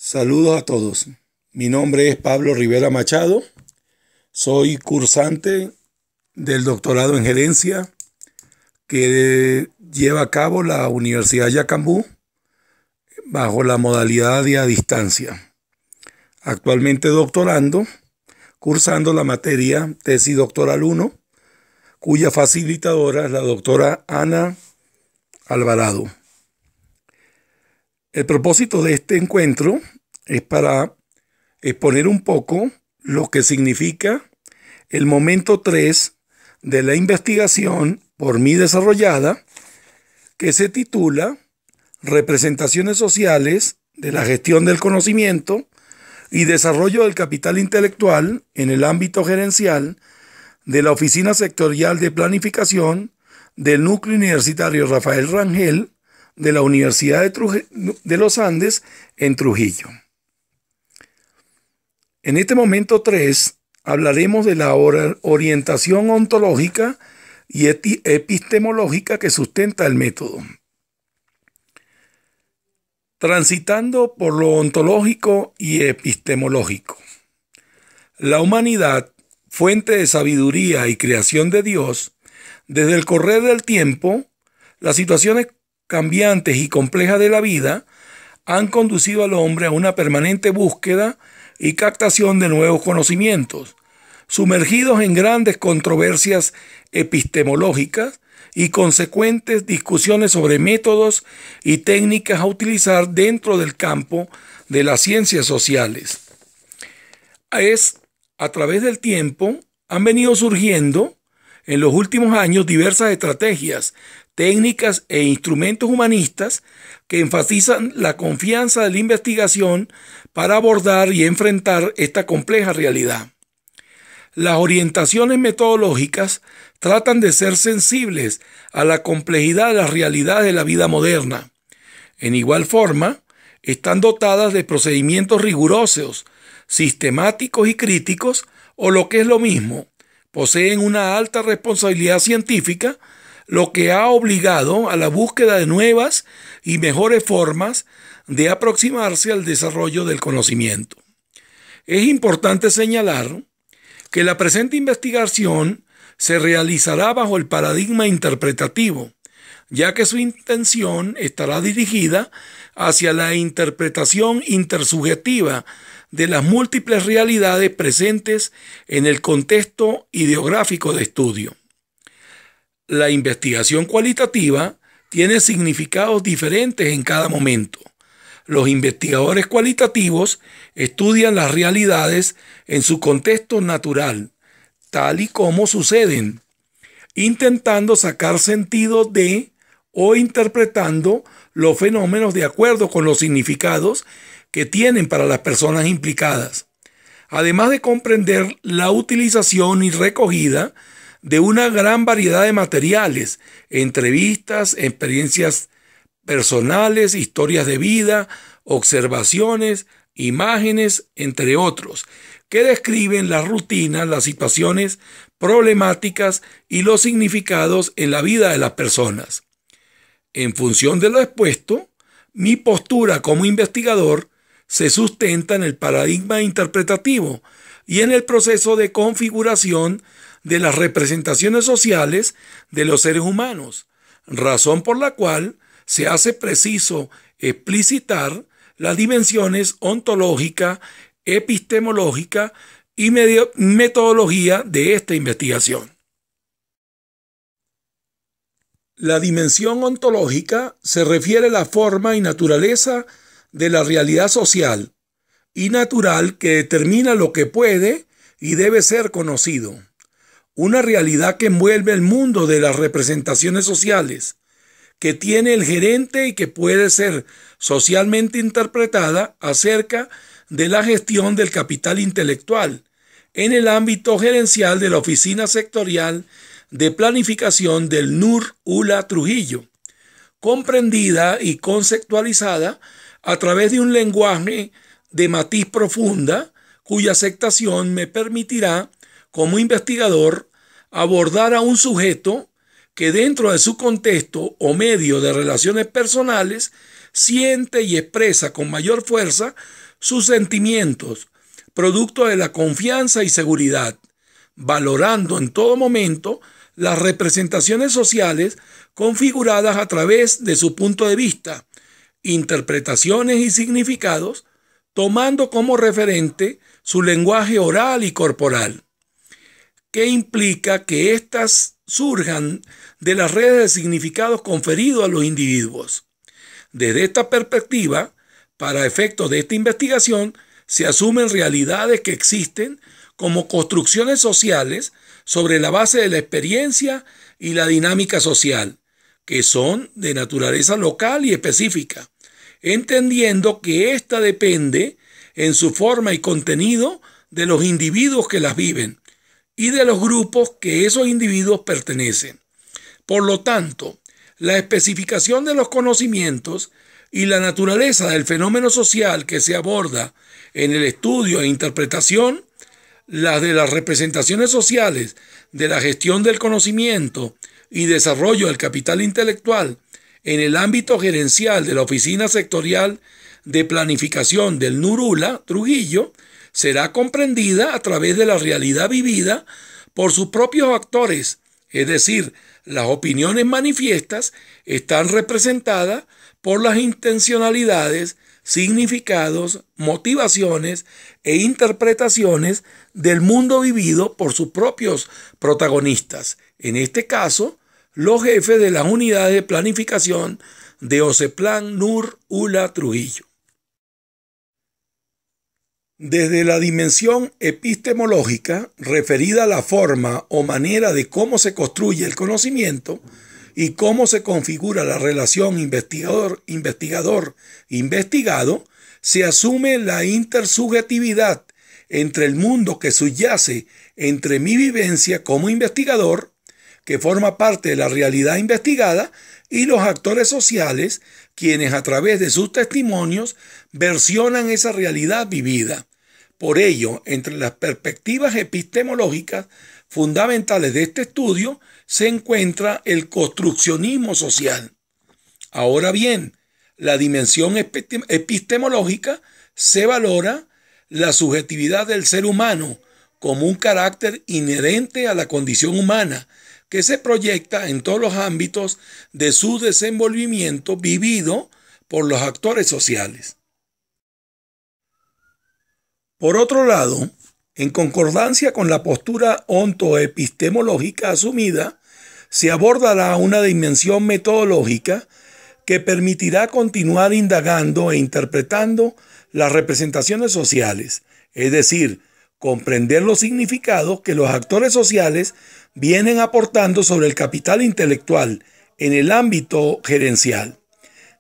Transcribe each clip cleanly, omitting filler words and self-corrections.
Saludos a todos. Mi nombre es Pablo Rivera Machado. Soy cursante del doctorado en gerencia que lleva a cabo la Universidad Yacambú bajo la modalidad de a distancia. Actualmente doctorando, cursando la materia tesis doctoral 1, cuya facilitadora es la doctora Ana Alvarado. El propósito de este encuentro es para exponer un poco lo que significa el momento 3 de la investigación por mí desarrollada, que se titula Representaciones sociales de la gestión del conocimiento y desarrollo del capital intelectual en el ámbito gerencial de la Oficina Sectorial de Planificación del Núcleo Universitario Rafael Rangel de la Universidad de los Andes en Trujillo. En este momento 3 hablaremos de la orientación ontológica y epistemológica que sustenta el método. Transitando por lo ontológico y epistemológico. La humanidad, fuente de sabiduría y creación de Dios, desde el correr del tiempo, las situaciones cambiantes y complejas de la vida han conducido al hombre a una permanente búsqueda y captación de nuevos conocimientos, sumergidos en grandes controversias epistemológicas y consecuentes discusiones sobre métodos y técnicas a utilizar dentro del campo de las ciencias sociales. A través del tiempo han venido surgiendo en los últimos años diversas estrategias, técnicas e instrumentos humanistas que enfatizan la confianza de la investigación para abordar y enfrentar esta compleja realidad. Las orientaciones metodológicas tratan de ser sensibles a la complejidad de las realidades de la vida moderna. En igual forma, están dotadas de procedimientos rigurosos, sistemáticos y críticos, o lo que es lo mismo, poseen una alta responsabilidad científica, lo que ha obligado a la búsqueda de nuevas y mejores formas de aproximarse al desarrollo del conocimiento. Es importante señalar que la presente investigación se realizará bajo el paradigma interpretativo, ya que su intención estará dirigida hacia la interpretación intersubjetiva de las múltiples realidades presentes en el contexto ideográfico de estudio. La investigación cualitativa tiene significados diferentes en cada momento. Los investigadores cualitativos estudian las realidades en su contexto natural, tal y como suceden, intentando sacar sentido de o interpretando los fenómenos de acuerdo con los significados que tienen para las personas implicadas, además de comprender la utilización y recogida de una gran variedad de materiales, entrevistas, experiencias personales, historias de vida, observaciones, imágenes, entre otros, que describen las rutinas, las situaciones problemáticas y los significados en la vida de las personas. En función de lo expuesto, mi postura como investigador se sustenta en el paradigma interpretativo y en el proceso de configuración de las representaciones sociales de los seres humanos, razón por la cual se hace preciso explicitar las dimensiones ontológica, epistemológica y metodología de esta investigación. La dimensión ontológica se refiere a la forma y naturaleza de la realidad social y natural que determina lo que puede y debe ser conocido. Una realidad que envuelve el mundo de las representaciones sociales, que tiene el gerente y que puede ser socialmente interpretada acerca de la gestión del capital intelectual en el ámbito gerencial de la Oficina Sectorial de Planificación del NUR-ULA Trujillo, comprendida y conceptualizada a través de un lenguaje de matiz profunda, cuya aceptación me permitirá, como investigador, abordar a un sujeto que dentro de su contexto o medio de relaciones personales siente y expresa con mayor fuerza sus sentimientos, producto de la confianza y seguridad, valorando en todo momento las representaciones sociales configuradas a través de su punto de vista, interpretaciones y significados, tomando como referente su lenguaje oral y corporal, que implica que éstas surjan de las redes de significados conferidos a los individuos. Desde esta perspectiva, para efectos de esta investigación, se asumen realidades que existen como construcciones sociales sobre la base de la experiencia y la dinámica social, que son de naturaleza local y específica, entendiendo que ésta depende en su forma y contenido de los individuos que las viven y de los grupos que esos individuos pertenecen. Por lo tanto, la especificación de los conocimientos y la naturaleza del fenómeno social que se aborda en el estudio e interpretación, las de las representaciones sociales de la gestión del conocimiento y desarrollo del capital intelectual en el ámbito gerencial de la Oficina Sectorial de Planificación del NUR-ULA Trujillo, será comprendida a través de la realidad vivida por sus propios actores, es decir, las opiniones manifiestas están representadas por las intencionalidades, significados, motivaciones e interpretaciones del mundo vivido por sus propios protagonistas, en este caso, los jefes de las unidades de planificación de OCEPLAN NUR-ULA Trujillo. Desde la dimensión epistemológica, referida a la forma o manera de cómo se construye el conocimiento y cómo se configura la relación investigador-investigado, se asume la intersubjetividad entre el mundo que subyace entre mi vivencia como investigador, que forma parte de la realidad investigada, y los actores sociales, quienes a través de sus testimonios versionan esa realidad vivida. Por ello, entre las perspectivas epistemológicas fundamentales de este estudio se encuentra el construccionismo social. Ahora bien, la dimensión epistemológica se valora la subjetividad del ser humano como un carácter inherente a la condición humana que se proyecta en todos los ámbitos de su desenvolvimiento vivido por los actores sociales. Por otro lado, en concordancia con la postura ontoepistemológica asumida, se abordará una dimensión metodológica que permitirá continuar indagando e interpretando las representaciones sociales, es decir, comprender los significados que los actores sociales vienen aportando sobre el capital intelectual en el ámbito gerencial.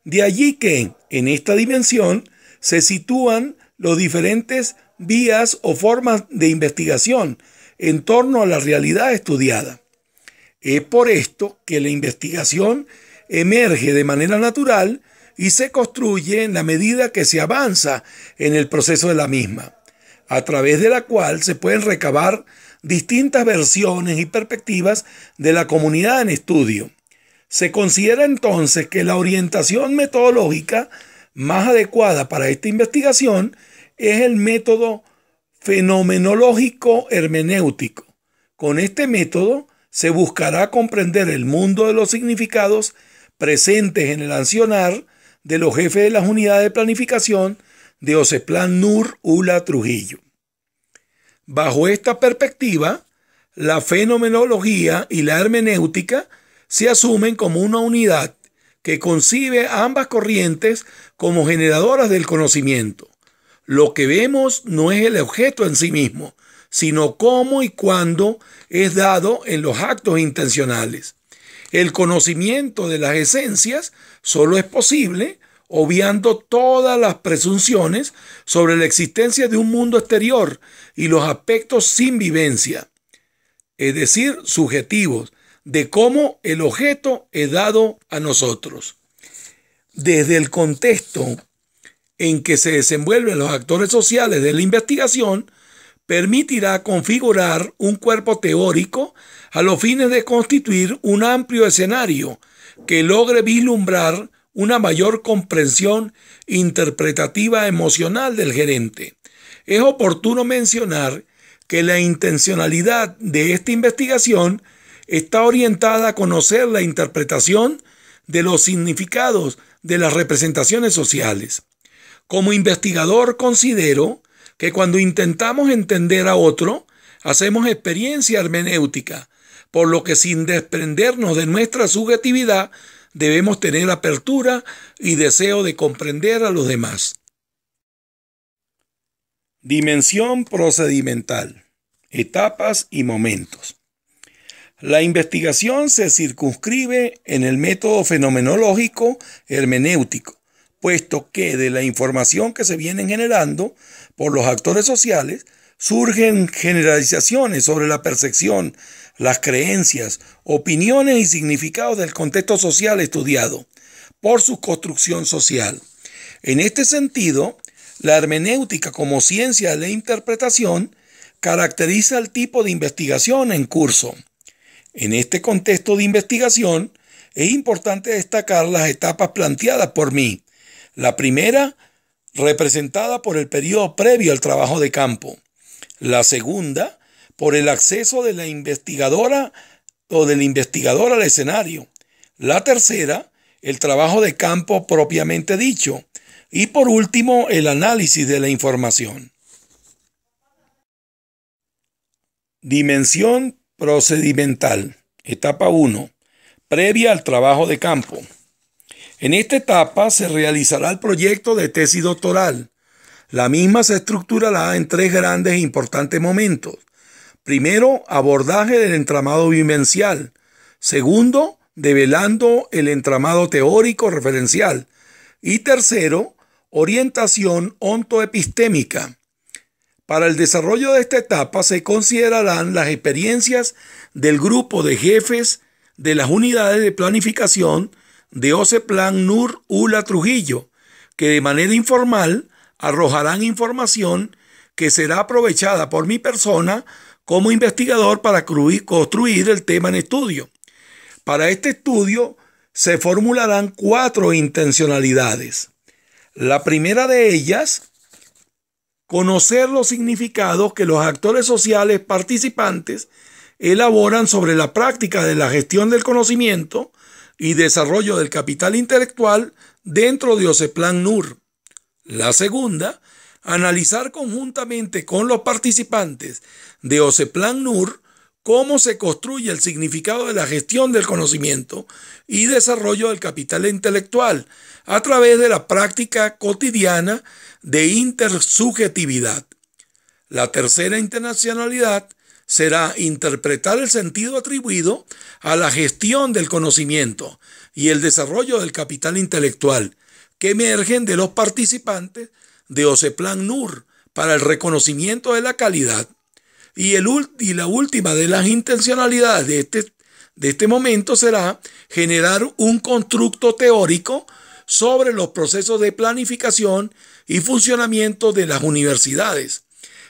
De allí que, en esta dimensión, se sitúan los diferentes vías o formas de investigación en torno a la realidad estudiada. Es por esto que la investigación emerge de manera natural y se construye en la medida que se avanza en el proceso de la misma, a través de la cual se pueden recabar distintas versiones y perspectivas de la comunidad en estudio. Se considera entonces que la orientación metodológica más adecuada para esta investigación es el método fenomenológico hermenéutico. Con este método se buscará comprender el mundo de los significados presentes en el accionar de los jefes de las unidades de planificación de OCEPLAN NUR-ULA Trujillo. Bajo esta perspectiva, la fenomenología y la hermenéutica se asumen como una unidad que concibe a ambas corrientes como generadoras del conocimiento. Lo que vemos no es el objeto en sí mismo, sino cómo y cuándo es dado en los actos intencionales. El conocimiento de las esencias solo es posible obviando todas las presunciones sobre la existencia de un mundo exterior y los aspectos sin vivencia, es decir, subjetivos, de cómo el objeto es dado a nosotros. Desde el contexto en que se desenvuelven los actores sociales de la investigación, permitirá configurar un cuerpo teórico a los fines de constituir un amplio escenario que logre vislumbrar una mayor comprensión interpretativa emocional del gerente. Es oportuno mencionar que la intencionalidad de esta investigación está orientada a conocer la interpretación de los significados de las representaciones sociales. Como investigador considero que cuando intentamos entender a otro, hacemos experiencia hermenéutica, por lo que sin desprendernos de nuestra subjetividad, debemos tener apertura y deseo de comprender a los demás. Dimensión procedimental. Etapas y momentos. La investigación se circunscribe en el método fenomenológico hermenéutico, puesto que de la información que se vienen generando por los actores sociales surgen generalizaciones sobre la percepción, las creencias, opiniones y significados del contexto social estudiado por su construcción social. En este sentido, la hermenéutica como ciencia de la interpretación caracteriza el tipo de investigación en curso. En este contexto de investigación es importante destacar las etapas planteadas por mí. La primera, representada por el periodo previo al trabajo de campo. La segunda, por el acceso de la investigadora o del investigador al escenario. La tercera, el trabajo de campo propiamente dicho. Y por último, el análisis de la información. Dimensión procedimental. Etapa 1. Previa al trabajo de campo. En esta etapa se realizará el proyecto de tesis doctoral. La misma se estructurará en tres grandes e importantes momentos. Primero, abordaje del entramado vivencial. Segundo, develando el entramado teórico referencial. Y tercero, orientación ontoepistémica. Para el desarrollo de esta etapa se considerarán las experiencias del grupo de jefes de las unidades de planificación de OCEPLAN NUR ULA Trujillo, que de manera informal arrojarán información que será aprovechada por mi persona como investigador para construir el tema en estudio. Para este estudio se formularán 4 intencionalidades. La primera de ellas, conocer los significados que los actores sociales participantes elaboran sobre la práctica de la gestión del conocimiento y desarrollo del capital intelectual dentro de OCEPLAN NUR. La segunda, analizar conjuntamente con los participantes de OCEPLAN NUR cómo se construye el significado de la gestión del conocimiento y desarrollo del capital intelectual a través de la práctica cotidiana de intersubjetividad. La tercera internacionalidad será interpretar el sentido atribuido a la gestión del conocimiento y el desarrollo del capital intelectual que emergen de los participantes de OCEPLAN NUR para el reconocimiento de la calidad. Y la última de las intencionalidades de este momento será generar un constructo teórico sobre los procesos de planificación y funcionamiento de las universidades.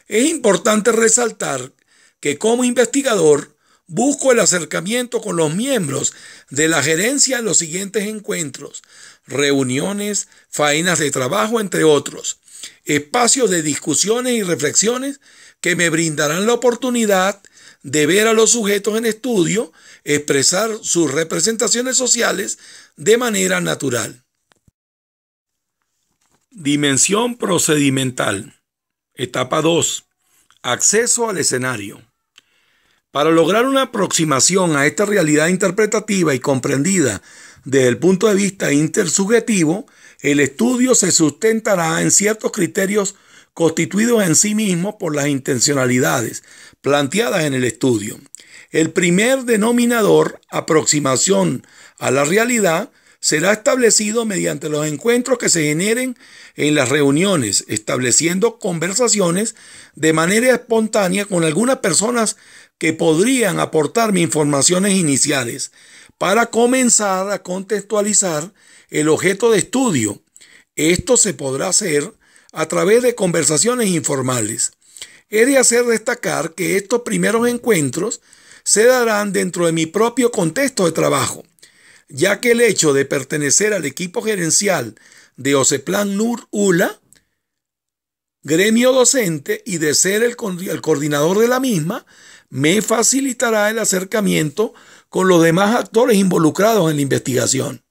Es importante resaltar que como investigador busco el acercamiento con los miembros de la gerencia en los siguientes encuentros, reuniones, faenas de trabajo, entre otros, espacios de discusiones y reflexiones que me brindarán la oportunidad de ver a los sujetos en estudio expresar sus representaciones sociales de manera natural. Dimensión procedimental. Etapa 2. Acceso al escenario. Para lograr una aproximación a esta realidad interpretativa y comprendida desde el punto de vista intersubjetivo, el estudio se sustentará en ciertos criterios constituidos en sí mismos por las intencionalidades planteadas en el estudio. El primer denominador, aproximación a la realidad, será establecido mediante los encuentros que se generen en las reuniones, estableciendo conversaciones de manera espontánea con algunas personas que podrían aportarme informaciones iniciales para comenzar a contextualizar el objeto de estudio. Esto se podrá hacer a través de conversaciones informales. He de hacer destacar que estos primeros encuentros se darán dentro de mi propio contexto de trabajo, ya que el hecho de pertenecer al equipo gerencial de OCEPLAN NUR ULA, gremio docente, y de ser el coordinador de la misma, me facilitará el acercamiento con los demás actores involucrados en la investigación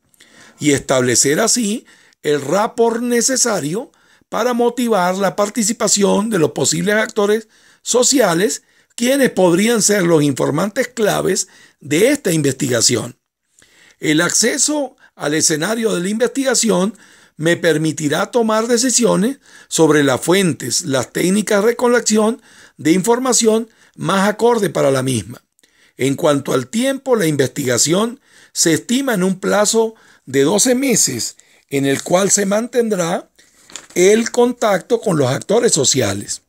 y establecer así el rapport necesario para motivar la participación de los posibles actores sociales, quienes podrían ser los informantes claves de esta investigación. El acceso al escenario de la investigación me permitirá tomar decisiones sobre las fuentes, las técnicas de recolección de información más acorde para la misma. En cuanto al tiempo, la investigación se estima en un plazo de 12 meses, en el cual se mantendrá el contacto con los actores sociales.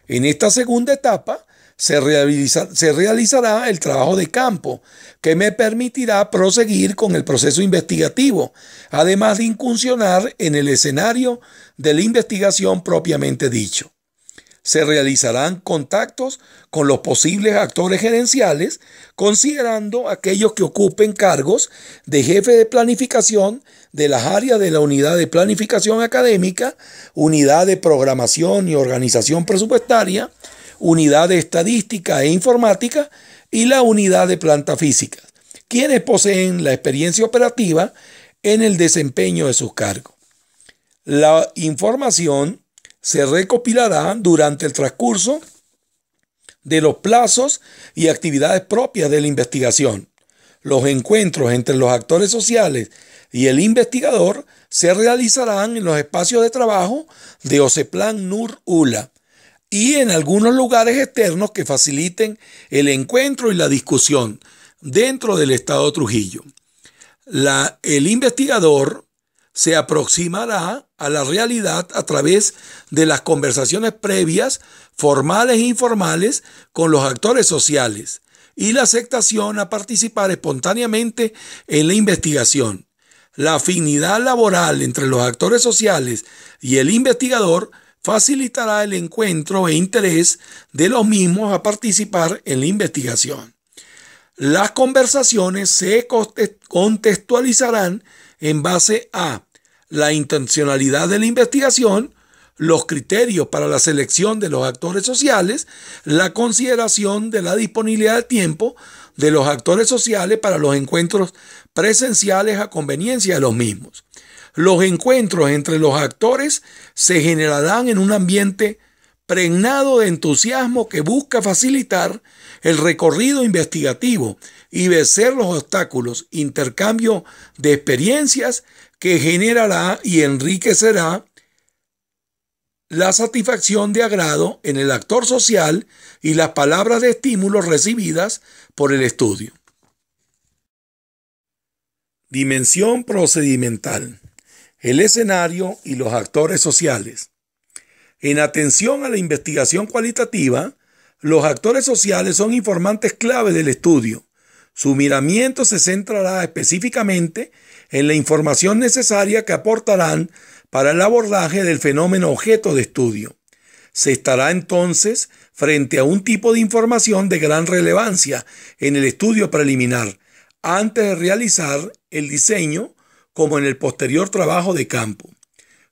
En esta segunda etapa se realizará el trabajo de campo, que me permitirá proseguir con el proceso investigativo, además de incursionar en el escenario de la investigación propiamente dicho. Se realizarán contactos con los posibles actores gerenciales, considerando aquellos que ocupen cargos de jefe de planificación de las áreas de la unidad de planificación académica, unidad de programación y organización presupuestaria, unidad de estadística e informática y la unidad de planta física, quienes poseen la experiencia operativa en el desempeño de sus cargos. La información se recopilará durante el transcurso de los plazos y actividades propias de la investigación. Los encuentros entre los actores sociales y el investigador se realizarán en los espacios de trabajo de OCEPLAN NUR ULA y en algunos lugares externos que faciliten el encuentro y la discusión dentro del Estado de Trujillo. El investigador se aproximará a la realidad a través de las conversaciones previas, formales e informales, con los actores sociales y la aceptación a participar espontáneamente en la investigación. La afinidad laboral entre los actores sociales y el investigador facilitará el encuentro e interés de los mismos a participar en la investigación. Las conversaciones se contextualizarán en base a la intencionalidad de la investigación, los criterios para la selección de los actores sociales, la consideración de la disponibilidad de tiempo de los actores sociales para los encuentros presenciales a conveniencia de los mismos. Los encuentros entre los actores se generarán en un ambiente pregnado de entusiasmo que busca facilitar el recorrido investigativo y vencer los obstáculos, intercambio de experiencias que generará y enriquecerá la satisfacción de agrado en el actor social y las palabras de estímulo recibidas por el estudio. Dimensión procedimental. El escenario y los actores sociales. En atención a la investigación cualitativa, los actores sociales son informantes clave del estudio. Su miramiento se centrará específicamente en la información necesaria que aportarán para el abordaje del fenómeno objeto de estudio. Se estará entonces frente a un tipo de información de gran relevancia en el estudio preliminar, antes de realizar el diseño como en el posterior trabajo de campo.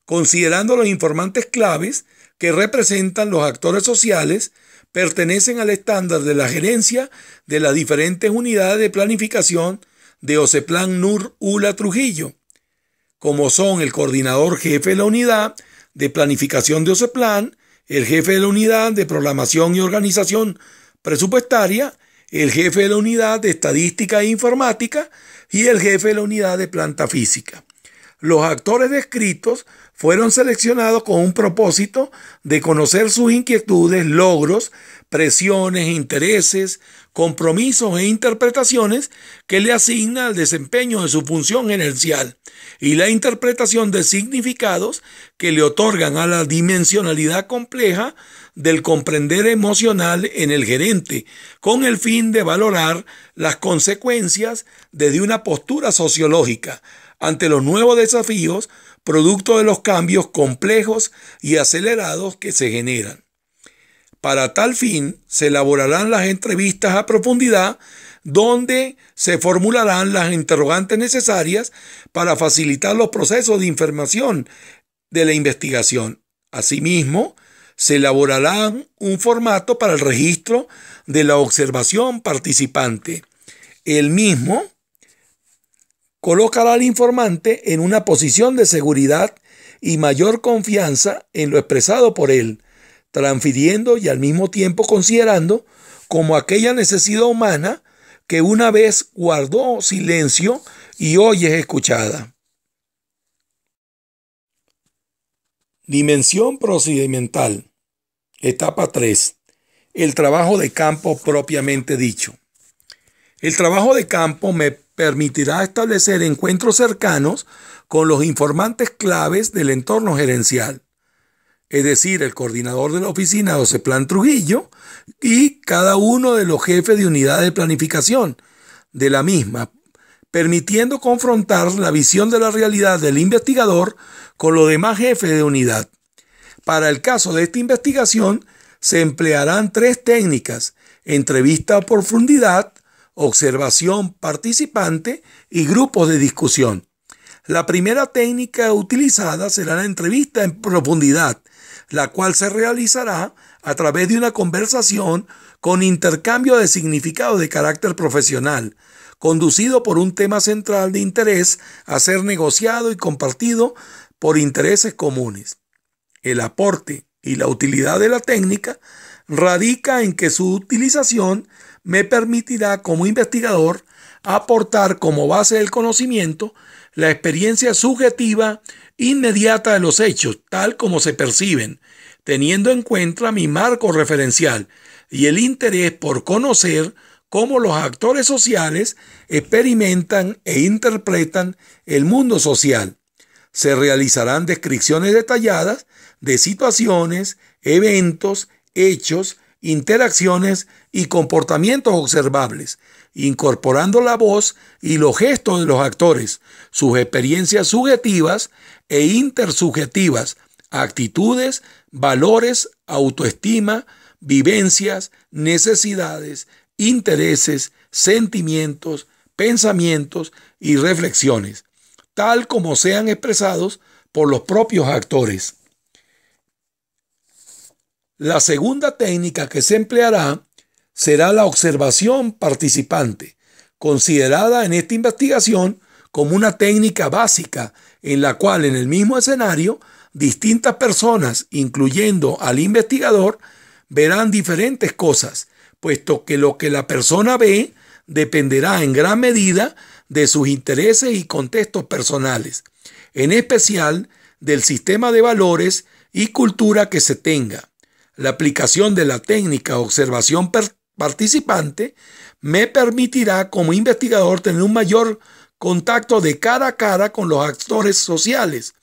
Considerando los informantes claves que representan los actores sociales, pertenecen al estándar de la gerencia de las diferentes unidades de planificación de OCEPLAN NUR ULA Trujillo, como son el coordinador jefe de la unidad de planificación de OCEPLAN, el jefe de la unidad de programación y organización presupuestaria, el jefe de la unidad de estadística e informática y el jefe de la unidad de planta física. Los actores descritos fueron seleccionados con un propósito de conocer sus inquietudes, logros, presiones, intereses, compromisos e interpretaciones que le asigna al desempeño de su función gerencial y la interpretación de significados que le otorgan a la dimensionalidad compleja del comprender emocional en el gerente, con el fin de valorar las consecuencias desde una postura sociológica ante los nuevos desafíos producto de los cambios complejos y acelerados que se generan. Para tal fin, se elaborarán las entrevistas a profundidad donde se formularán las interrogantes necesarias para facilitar los procesos de información de la investigación. Asimismo, se elaborará un formato para el registro de la observación participante. El mismo colocará al informante en una posición de seguridad y mayor confianza en lo expresado por él, transfiriendo y al mismo tiempo considerando como aquella necesidad humana que una vez guardó silencio y hoy es escuchada. Dimensión procedimental. Etapa 3. El trabajo de campo propiamente dicho. El trabajo de campo me permitirá establecer encuentros cercanos con los informantes claves del entorno gerencial, es decir, el coordinador de la oficina José Plan Trujillo y cada uno de los jefes de unidad de planificación de la misma, permitiendo confrontar la visión de la realidad del investigador con los demás jefes de unidad. Para el caso de esta investigación se emplearán 3 técnicas: entrevista a profundidad, observación participante y grupos de discusión. La primera técnica utilizada será la entrevista en profundidad, la cual se realizará a través de una conversación con intercambio de significados de carácter profesional, conducido por un tema central de interés a ser negociado y compartido por intereses comunes. El aporte y la utilidad de la técnica radica en que su utilización me permitirá como investigador aportar como base del conocimiento la experiencia subjetiva inmediata de los hechos, tal como se perciben, teniendo en cuenta mi marco referencial y el interés por conocer cómo los actores sociales experimentan e interpretan el mundo social. Se realizarán descripciones detalladas de situaciones, eventos, hechos, interacciones y comportamientos observables, incorporando la voz y los gestos de los actores, sus experiencias subjetivas e intersubjetivas, actitudes, valores, autoestima, vivencias, necesidades, intereses, sentimientos, pensamientos y reflexiones, tal como sean expresados por los propios actores. La segunda técnica que se empleará será la observación participante, considerada en esta investigación como una técnica básica en la cual en el mismo escenario distintas personas, incluyendo al investigador, verán diferentes cosas, puesto que lo que la persona ve dependerá en gran medida de sus intereses y contextos personales, en especial del sistema de valores y cultura que se tenga. La aplicación de la técnica observación participante me permitirá como investigador tener un mayor contacto de cara a cara con los actores sociales,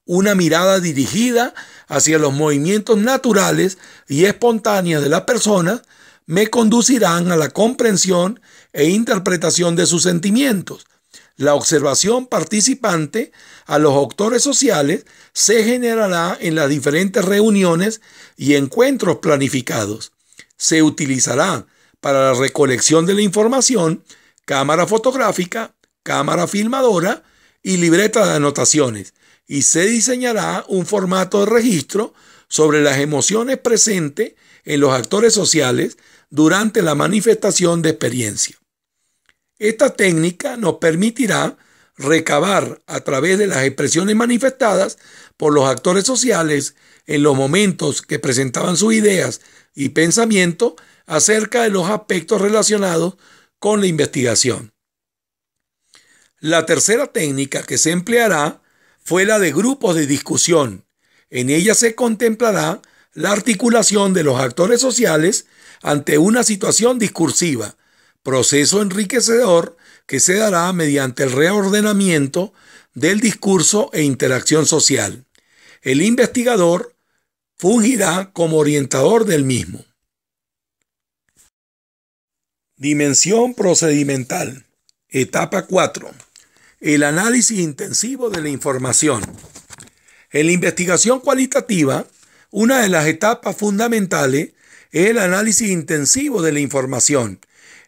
una mirada dirigida hacia los movimientos naturales y espontáneos de las personas me conducirán a la comprensión e interpretación de sus sentimientos. La observación participante a los actores sociales se generará en las diferentes reuniones y encuentros planificados. Se utilizará para la recolección de la información cámara fotográfica, cámara filmadora y libreta de anotaciones, y se diseñará un formato de registro sobre las emociones presentes en los actores sociales durante la manifestación de experiencia. Esta técnica nos permitirá recabar a través de las expresiones manifestadas por los actores sociales en los momentos que presentaban sus ideas y pensamientos acerca de los aspectos relacionados con la investigación. La tercera técnica que se empleará fue la de grupos de discusión. En ella se contemplará la articulación de los actores sociales ante una situación discursiva, proceso enriquecedor que se dará mediante el reordenamiento del discurso e interacción social. El investigador fungirá como orientador del mismo. Dimensión procedimental. Etapa 4. El análisis intensivo de la información. En la investigación cualitativa, una de las etapas fundamentales es el análisis intensivo de la información,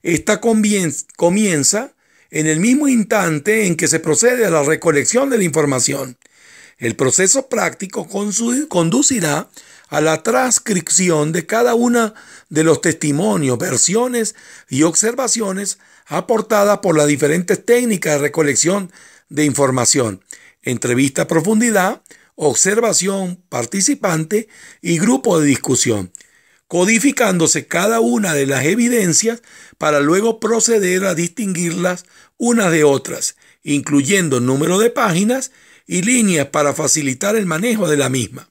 Esta comienza en el mismo instante en que se procede a la recolección de la información. El proceso práctico conducirá a la transcripción de cada uno de los testimonios, versiones y observaciones aportadas por las diferentes técnicas de recolección de información: entrevista a profundidad, observación participante y grupo de discusión, codificándose cada una de las evidencias para luego proceder a distinguirlas unas de otras, incluyendo número de páginas y líneas para facilitar el manejo de la misma.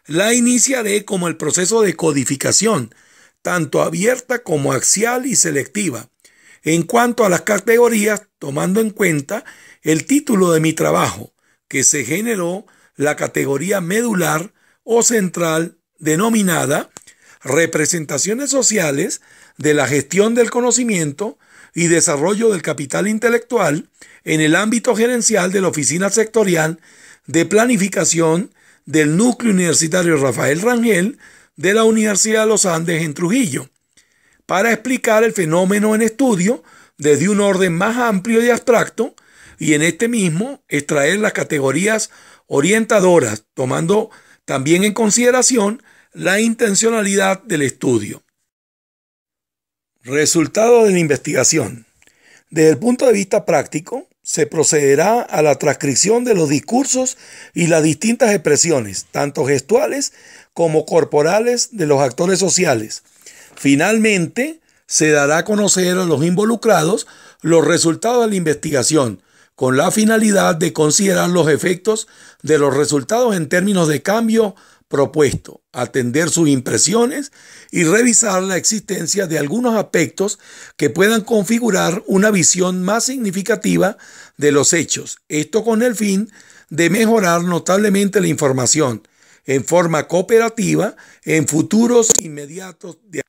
La iniciaré como el proceso de codificación, tanto abierta como axial y selectiva. En cuanto a las categorías, tomando en cuenta el título de mi trabajo, que se generó la categoría medular o central denominada Representaciones sociales de la gestión del conocimiento y desarrollo del capital intelectual en el ámbito gerencial de la Oficina Sectorial de Planificación del Núcleo Universitario Rafael Rangel de la Universidad de los Andes en Trujillo, para explicar el fenómeno en estudio desde un orden más amplio y abstracto, y en este mismo extraer las categorías orientadoras, tomando también en consideración la intencionalidad del estudio. Resultado de la investigación. Desde el punto de vista práctico, se procederá a la transcripción de los discursos y las distintas expresiones, tanto gestuales como corporales, de los actores sociales. Finalmente, se dará a conocer a los involucrados los resultados de la investigación, con la finalidad de considerar los efectos de los resultados en términos de cambio propuesto, atender sus impresiones y revisar la existencia de algunos aspectos que puedan configurar una visión más significativa de los hechos. Esto con el fin de mejorar notablemente la información en forma cooperativa en futuros inmediatos de